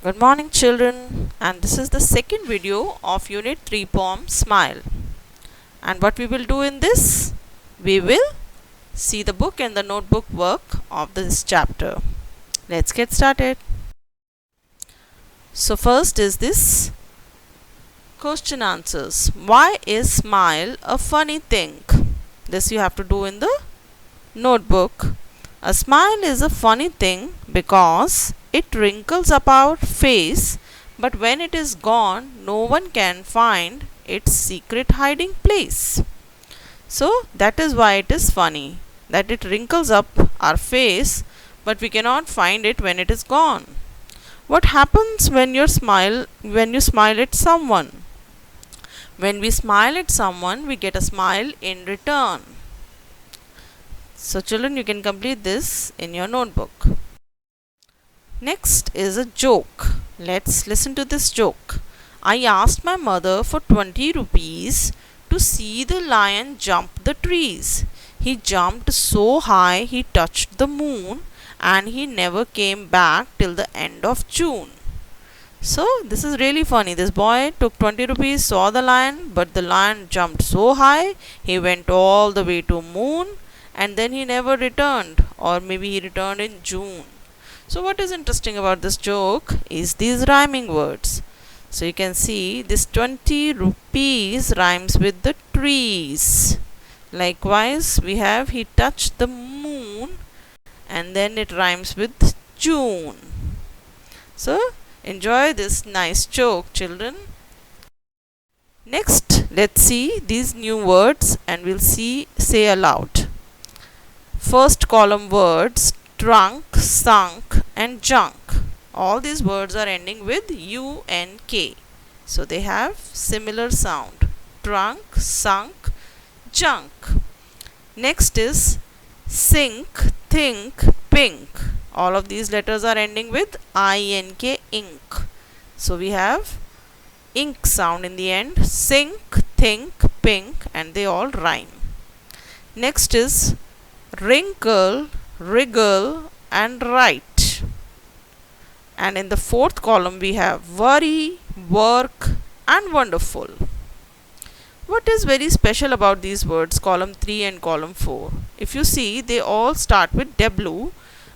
Good morning children, and this is the second video of Unit 3 poem Smile. And what we will do in this? We will see the book and the notebook work of this chapter. Let's get started. So first is this question answers. Why is smile a funny thing? This you have to do in the notebook. A smile is a funny thing because it wrinkles up our face, but when it is gone, no one can find its secret hiding place. So that is why it is funny, that it wrinkles up our face, but we cannot find it when it is gone. What happens when you smile at someone? When we smile at someone, we get a smile in return. So children, you can complete this in your notebook. Next is a joke. Let's listen to this joke. I asked my mother for 20 rupees to see the lion jump the trees. He jumped so high he touched the moon, and he never came back till the end of June. So this is really funny. This boy took 20 rupees, saw the lion, but the lion jumped so high, he went all the way to moon, and then he never returned, or maybe he returned in June. So what is interesting about this joke is these rhyming words. So you can see this 20 rupees rhymes with the trees. Likewise, we have he touched the moon, and then it rhymes with June. So enjoy this nice joke, children. Next, let's see these new words and we'll say aloud. First column words: trunk, sunk, and junk. All these words are ending with U and K. So they have similar sound. Trunk, sunk, junk. Next is sink, think, pink. All of these letters are ending with INK, ink. So we have ink sound in the end. Sink, think, pink, and they all rhyme. Next is wrinkle, wriggle, and write. And in the fourth column we have worry, work, and wonderful. What is very special about these words, column 3 and column 4? If you see, they all start with W,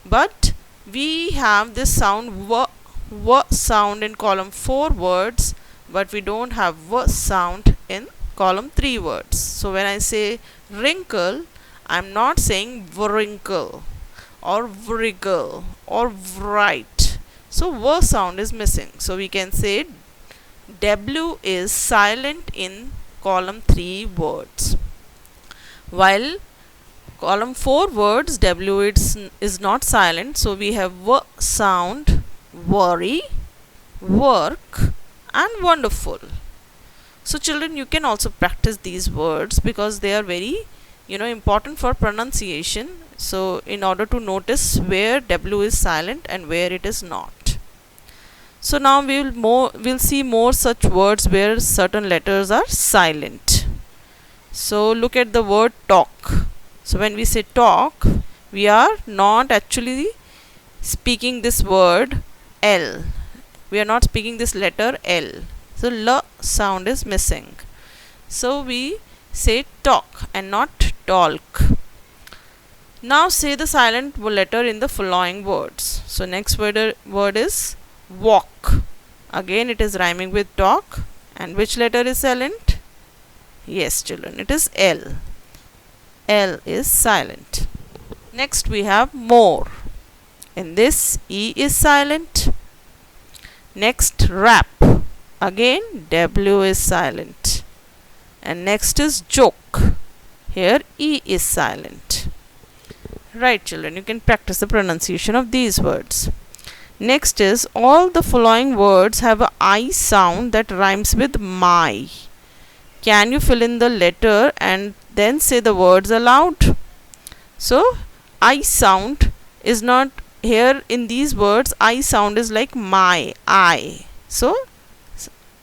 but we have this sound w sound in column 4 words, but we don't have w sound in column 3 words. So when I say wrinkle, I'm not saying wrinkle or wriggle or write. So w sound is missing. So we can say W is silent in column 3 words. While column 4 words, W is not silent. So we have w sound, worry, work, and wonderful. So children, you can also practice these words because they are very important for pronunciation. So in order to notice where W is silent and where it is not. So now we'll see more such words where certain letters are silent. So look at the word talk. So when we say talk, we are not actually speaking this word L. We are not speaking this letter L. So L sound is missing. So we say talk and not talk. Now say the silent letter in the following words. So next word is walk. Again it is rhyming with talk. And which letter is silent? Yes children, it is L. L is silent. Next we have more. In this E is silent. Next wrap. Again W is silent. And next is joke. Here E is silent. Right children, you can practice the pronunciation of these words. Next is all the following words have a I sound that rhymes with my. Can you fill in the letter and then say the words aloud? So I sound is not here in these words. I sound is like my, I. So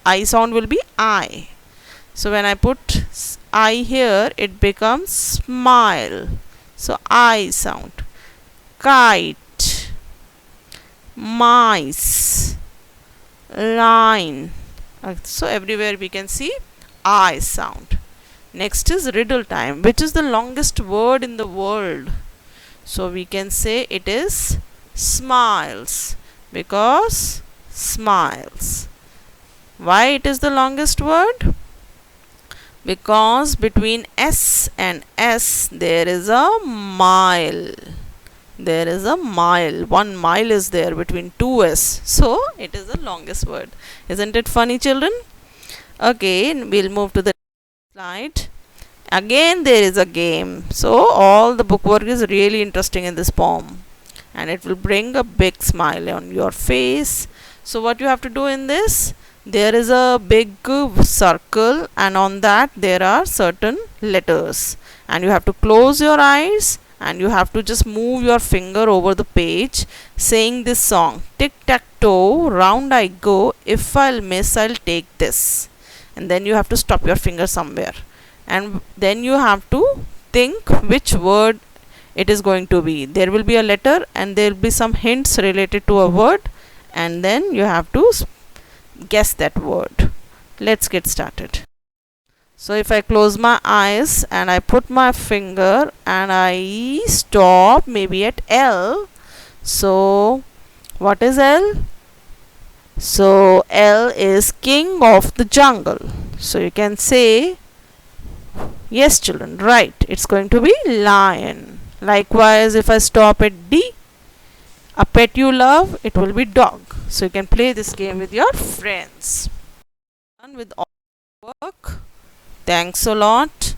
I sound will be I. So when I put I here, it becomes smile. So I sound. Kite, mice, line. So everywhere we can see I sound. Next is riddle time. Which is the longest word in the world? So we can say it is smiles, because smiles. Why it is the longest word? Because between S and S there is a mile. There is a mile. 1 mile is there between two S. So it is the longest word. Isn't it funny, children? Okay, we'll move to the slide. Again there is a game. So all the bookwork is really interesting in this poem, and it will bring a big smile on your face. So what you have to do in this, there is a big circle, and on that there are certain letters, and you have to close your eyes and you have to just move your finger over the page, saying this song: tic tac toe, round I go, if I'll miss I'll take this. And then you have to stop your finger somewhere, and then you have to think which word it is going to be. There will be a letter and there will be some hints related to a word, and then you have to guess that word. Let's get started. So if I close my eyes and I put my finger and I stop maybe at L. So what is L? So L is king of the jungle. So you can say, yes children, right, it's going to be lion. Likewise, if I stop at D, a pet you love, it will be dog. So you can play this game with your friends. Done with all work. Thanks a lot.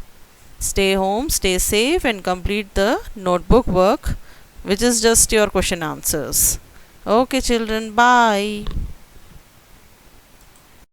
Stay home, stay safe, and complete the notebook work, which is just your question answers. Okay children, bye.